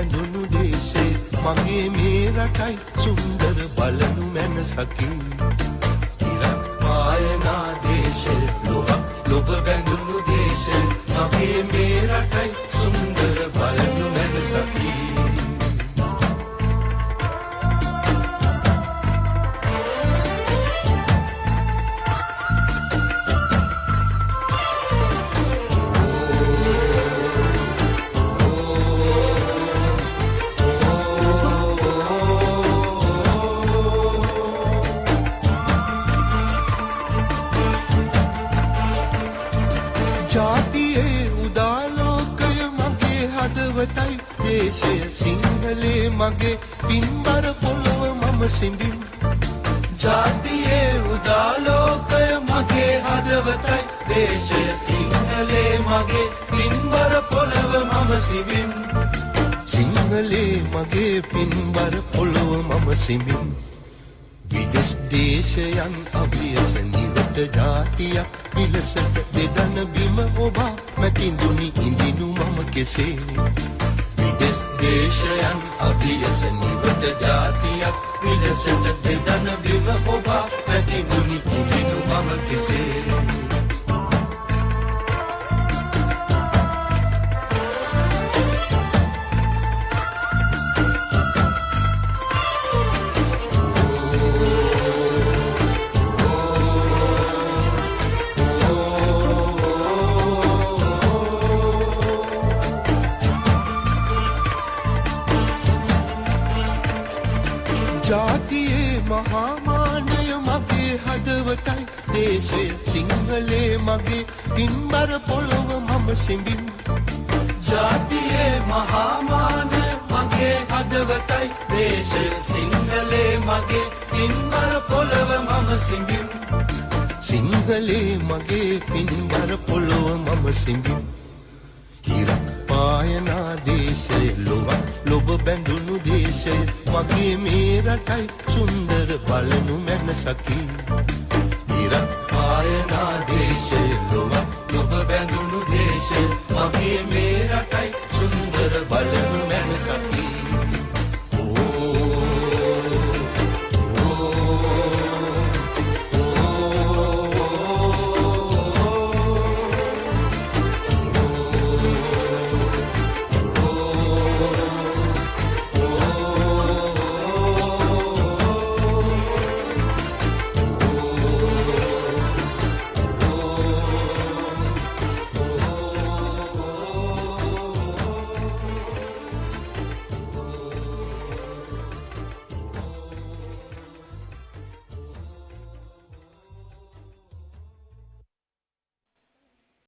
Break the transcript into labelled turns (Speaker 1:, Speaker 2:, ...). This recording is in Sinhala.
Speaker 1: බැඳුණු දේශේ මගේ මේ රටයි සුන්දර බලනු මැනසකි ඉරක් පායනා දේශේ ලොබ බැඳුණු දේශේ මගේ මේ රටයි සුන්දර බලනු මැනසකි ජාතියේ උදාලෝකය මගේ හදවතයි දේශය සිංහලේ මගේ පින්බර පොළොව මම සිඹින් ජාතියේ උදාලෝකය මගේ හදවතයි දේශය සිංහලේ මගේ පින්බර පොළොව මම සිඹින් සිංහලේ මගේ පින්බර පොළොව මම සිඹින් විදෙස් දේශයන් අභියස නිවට ජාතියක් පිලසට දෙදන බිම ඔබා මැතිඳුනි ඉඳිනු මම කෙසේ විදෙස් දේශයන් අභියස නිවට ජාතියක් පිලසට දෙදන බිම ඔබා මැතිඳුනි ඉඳිනු මම කෙසේ ජාතියේ මහාමානය මගේ හදවතයි දේශය සිංහලේ මගේ පින්බර පොළොව මම සිඹින් ජාතියේ මහාමානය මගේ හදවතයි දේශය සිංහලේ මගේ පින්බර පොළොව මම සිඹින් සිංහලේ මගේ පින්බර පොළොව මම සිඹින් ඉරක් පායනා දේශය ලොබ බැඳුණු දේශය මගේ මේ රටයි සුන්දර බලනු මැනසකි ඉරක් පායනා දේශය ලොබ බැඳුණු දේශය මගේ මේ රටයි